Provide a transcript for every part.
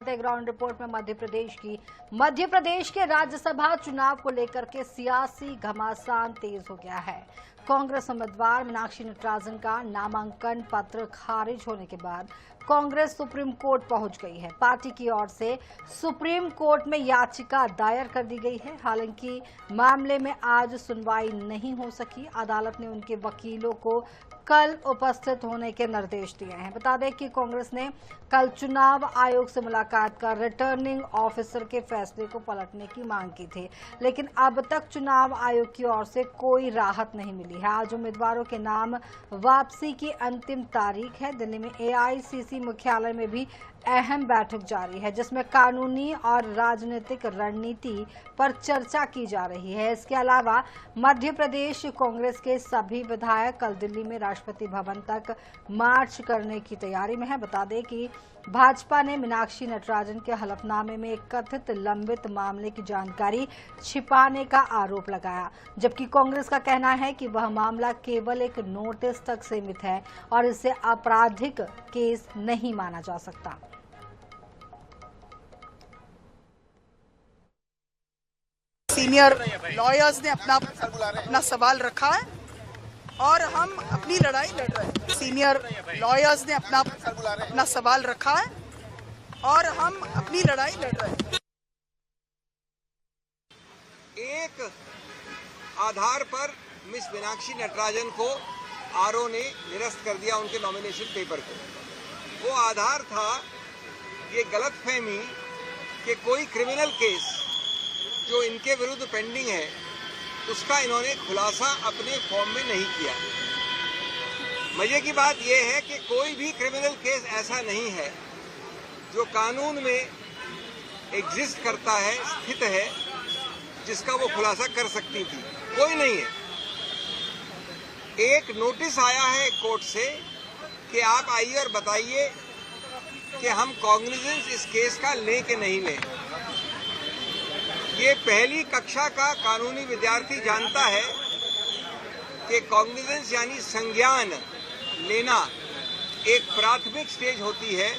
करते हैं ground report में मध्य प्रदेश के राज्यसभा चुनाव को लेकर के सियासी घमासान तेज हो गया है। कांग्रेस उम्मीदवार मीनाक्षी नटराजन का नामांकन पत्र खारिज होने के बाद कांग्रेस सुप्रीम कोर्ट पहुंच गई है। पार्टी की ओर से सुप्रीम कोर्ट में याचिका दायर कर दी गई है। हालांकि मामले में आज सुनवाई नहीं हो सकी। अदालत ने उनके वकीलों को कल उपस्थित होने के निर्देश दिए हैं। बता दें कि कांग्रेस ने कल चुनाव आयोग से मुलाकात कर रिटर्निंग ऑफिसर के फैसले को पलटने की मांग की थी, लेकिन अब तक चुनाव आयोग की ओर से कोई राहत नहीं मिली है। आज उम्मीदवारों के नाम वापसी की अंतिम तारीख है। दिल्ली में एआईसीसी मुख्यालय में भी अहम बैठक जारी है, जिसमें कानूनी और राजनीतिक रणनीति पर चर्चा की जा रही है। इसके अलावा मध्य प्रदेश कांग्रेस के सभी विधायक कल दिल्ली में राष्ट्रपति भवन तक मार्च करने की तैयारी में है। बता दें कि भाजपा ने मीनाक्षी नटराजन के हलफनामे में एक कथित लंबित मामले की जानकारी छिपाने का आरोप लगाया, जबकि कांग्रेस का कहना है कि वह मामला केवल एक नोटिस तक सीमित है और इसे आपराधिक केस नहीं माना जा सकता। सीनियर लॉयर्स ने अपना सवाल रखा है और हम अपनी लड़ाई लड़ रहे हैं। सीनियर लॉयर्स ने अपना सवाल रखा है और हम अपनी लड़ाई लड़ रहे हैं। एक आधार पर मिस मीनाक्षी नटराजन को आरओ ने निरस्त कर दिया उनके नॉमिनेशन पेपर को। वो आधार था ये गलतफहमी कि कोई क्रिमिनल केस जो इनके विरुद्ध पेंडिंग है उसका इन्होंने खुलासा अपने फॉर्म में नहीं किया। मजे की बात यह है कि कोई भी क्रिमिनल केस ऐसा नहीं है जो कानून में एग्जिस्ट करता है, स्थित है, जिसका वो खुलासा कर सकती थी। कोई नहीं है। एक नोटिस आया है कोर्ट से कि आप आइए और बताइए कि हम कॉग्निजेंस इस केस का लें कि नहीं लें। ये पहली कक्षा का कानूनी विद्यार्थी जानता है कि कॉग्निजेंस यानी संज्ञान लेना एक प्राथमिक स्टेज होती है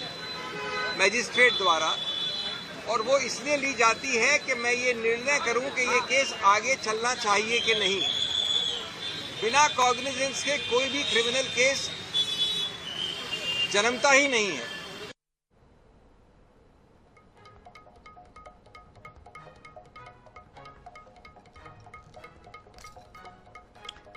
मैजिस्ट्रेट द्वारा, और वो इसलिए ली जाती है कि मैं ये निर्णय करूं कि ये केस आगे चलना चाहिए कि नहीं। बिना कॉग्निजेंस के कोई भी क्रिमिनल केस जन्मता ही नहीं है।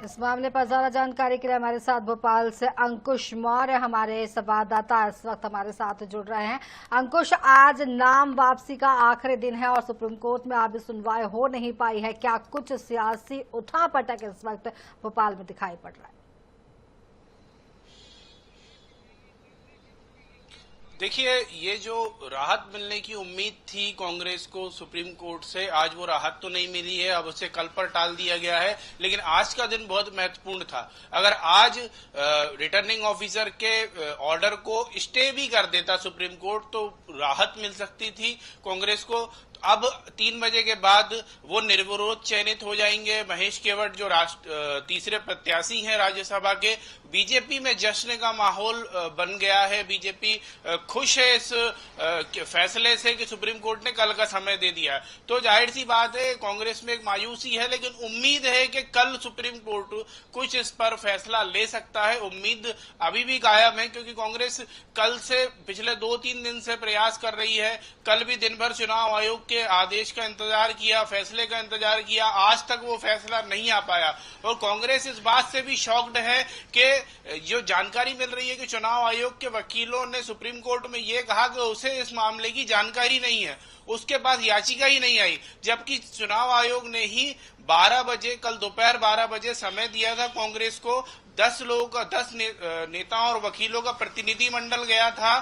इस मामले पर ज्यादा जानकारी के लिए हमारे साथ भोपाल से अंकुश मौर्य हमारे संवाददाता इस वक्त हमारे साथ जुड़ रहे हैं। अंकुश, आज नाम वापसी का आखिरी दिन है और सुप्रीम कोर्ट में अभी सुनवाई हो नहीं पाई है। क्या कुछ सियासी उठापटक इस वक्त भोपाल में दिखाई पड़ रहा है? देखिए, ये जो राहत मिलने की उम्मीद थी कांग्रेस को सुप्रीम कोर्ट से, आज वो राहत तो नहीं मिली है। अब उसे कल पर टाल दिया गया है, लेकिन आज का दिन बहुत महत्वपूर्ण था। अगर आज रिटर्निंग ऑफिसर के ऑर्डर को स्टे भी कर देता सुप्रीम कोर्ट तो राहत मिल सकती थी कांग्रेस को। अब 3 बजे के बाद वो निर्विरोध चयनित हो जाएंगे। महेश केवट जो तीसरे प्रत्याशी हैं राज्यसभा के। बीजेपी में जश्न का माहौल बन गया है। बीजेपी खुश है इस फैसले से कि सुप्रीम कोर्ट ने कल का समय दे दिया। तो जाहिर सी बात है कांग्रेस में एक मायूसी है, लेकिन उम्मीद है कि कल सुप्रीम कोर्ट कुछ इस पर फैसला ले सकता है। उम्मीद अभी भी कायम है, क्योंकि कांग्रेस कल से पिछले 2-3 दिन से प्रयास कर रही है। कल भी दिन भर चुनाव आयोग के आदेश का इंतजार किया, फैसले का इंतजार किया। आज तक वो फैसला नहीं आ पाया और कांग्रेस इस बात से भी शॉक्ड है कि जो जानकारी मिल रही है कि चुनाव आयोग के वकीलों ने सुप्रीम कोर्ट में ये कहा कि उसे इस मामले की जानकारी नहीं है, उसके पास याचिका ही नहीं आई, जबकि चुनाव आयोग ने ही 12 बजे कल दोपहर 12 बजे समय दिया था कांग्रेस को। 10 लोगों का 10 नेताओं और वकीलों का प्रतिनिधि मंडल गया था,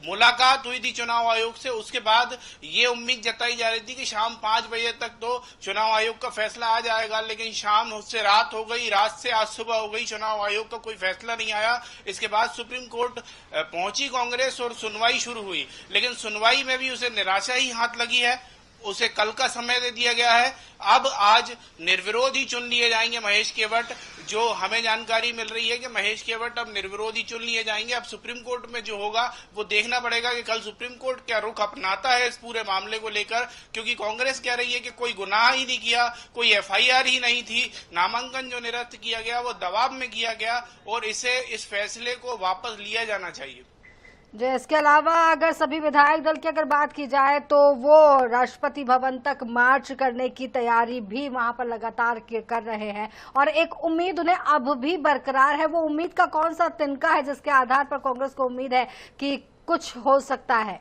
मुलाकात हुई थी चुनाव आयोग से। उसके बाद ये उम्मीद जताई जा रही थी कि शाम 5 बजे तक तो चुनाव आयोग का फैसला आ जाएगा, लेकिन शाम से रात हो गई, रात से आज सुबह हो गई, चुनाव आयोग का कोई फैसला नहीं आया। इसके बाद सुप्रीम कोर्ट पहुंची कांग्रेस और सुनवाई शुरू हुई, लेकिन सुनवाई में भी उसे निराशा ही हाथ लगी है। उसे कल का समय दे दिया गया है। अब आज निर्विरोध ही चुन लिए जाएंगे महेश केवट। जो हमें जानकारी मिल रही है कि महेश केवट अब निर्विरोध ही चुन लिए जाएंगे। अब सुप्रीम कोर्ट में जो होगा वो देखना पड़ेगा कि कल सुप्रीम कोर्ट क्या रुख अपनाता है इस पूरे मामले को लेकर, क्योंकि कांग्रेस कह रही है कि कोई गुनाह ही नहीं किया, कोई एफआईआर ही नहीं थी, नामांकन जो निरस्त किया गया वो दबाव में किया गया और इस फैसले को वापस लिया जाना चाहिए। जी, इसके अलावा अगर सभी विधायक दल की अगर बात की जाए तो वो राष्ट्रपति भवन तक मार्च करने की तैयारी भी वहां पर लगातार कर रहे हैं और एक उम्मीद उन्हें अब भी बरकरार है। वो उम्मीद का कौन सा तिनका है जिसके आधार पर कांग्रेस को उम्मीद है कि कुछ हो सकता है?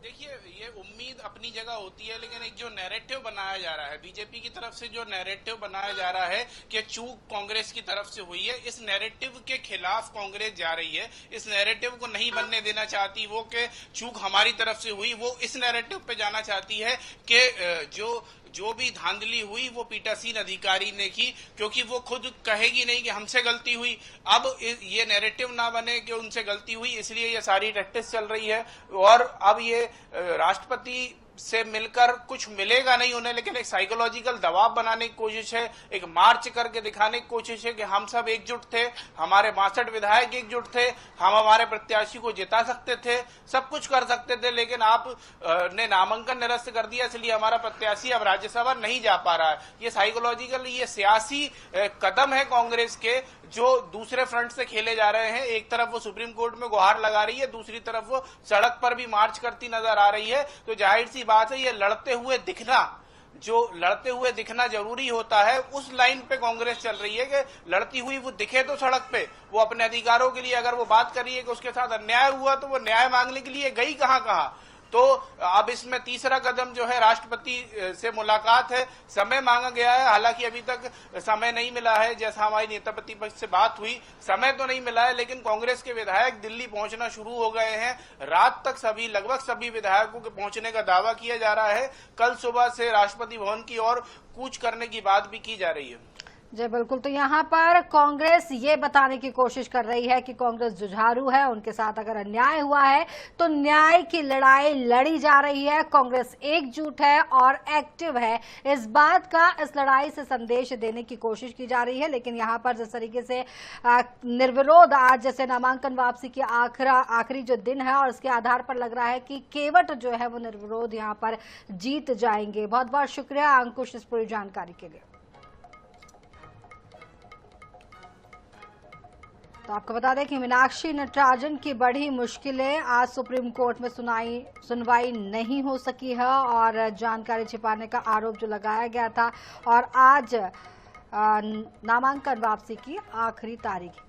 देखिए, ये उम्मीद अपनी जगह होती है, लेकिन एक जो नैरेटिव बनाया जा रहा है बीजेपी की तरफ से, जो नैरेटिव बनाया जा रहा है कि चूक कांग्रेस की तरफ से हुई है, इस नैरेटिव के खिलाफ कांग्रेस जा रही है। इस नैरेटिव को नहीं बनने देना चाहती वो कि चूक हमारी तरफ से हुई। वो इस नैरेटिव पे जाना चाहती है कि जो भी धांधली हुई वो पीठासीन अधिकारी ने की, क्योंकि वो खुद कहेगी नहीं कि हमसे गलती हुई। अब ये नैरेटिव ना बने कि उनसे गलती हुई, इसलिए ये सारी प्रैक्टिस चल रही है। और अब ये राष्ट्रपति से मिलकर कुछ मिलेगा नहीं उन्हें, लेकिन एक साइकोलॉजिकल दबाव बनाने की कोशिश है, एक मार्च करके दिखाने की कोशिश है कि हम सब एकजुट थे, हमारे 62 विधायक एकजुट थे, हम हमारे प्रत्याशी को जिता सकते थे, सब कुछ कर सकते थे, लेकिन आप ने नामांकन निरस्त कर दिया, इसलिए हमारा प्रत्याशी अब राज्यसभा नहीं जा पा रहा है। ये साइकोलॉजिकल, ये सियासी कदम है कांग्रेस के जो दूसरे फ्रंट से खेले जा रहे हैं। एक तरफ वो सुप्रीम कोर्ट में गुहार लगा रही है, दूसरी तरफ वो सड़क पर भी मार्च करती नजर आ रही है। तो जाहिर सी बात है, ये लड़ते हुए दिखना जरूरी होता है, उस लाइन पे कांग्रेस चल रही है कि लड़ती हुई वो दिखे तो सड़क पे। वो अपने अधिकारों के लिए अगर वो बात कर रही है कि उसके साथ अन्याय हुआ, तो वो न्याय मांगने के लिए गई कहां। तो अब इसमें तीसरा कदम जो है राष्ट्रपति से मुलाकात है। समय मांगा गया है, हालांकि अभी तक समय नहीं मिला है। जैसा हमारी नेता प्रतिपक्ष से बात हुई, समय तो नहीं मिला है, लेकिन कांग्रेस के विधायक दिल्ली पहुंचना शुरू हो गए हैं। रात तक लगभग सभी विधायकों के पहुंचने का दावा किया जा रहा है। कल सुबह से राष्ट्रपति भवन की ओर कूच करने की बात भी की जा रही है। जी बिल्कुल, तो यहाँ पर कांग्रेस ये बताने की कोशिश कर रही है कि कांग्रेस जुझारू है, उनके साथ अगर अन्याय हुआ है तो न्याय की लड़ाई लड़ी जा रही है। कांग्रेस एकजुट है और एक्टिव है, इस बात का इस लड़ाई से संदेश देने की कोशिश की जा रही है। लेकिन यहाँ पर जिस तरीके से निर्विरोध आज जैसे नामांकन वापसी की आखिरी जो दिन है और इसके आधार पर लग रहा है कि केवट जो है वो निर्विरोध यहाँ पर जीत जाएंगे। बहुत बहुत शुक्रिया अंकुश इस पूरी जानकारी के लिए। तो आपको बता दें कि मीनाक्षी नटराजन की बड़ी मुश्किलें, आज सुप्रीम कोर्ट में सुनवाई नहीं हो सकी है और जानकारी छिपाने का आरोप जो लगाया गया था और आज नामांकन वापसी की आखिरी तारीख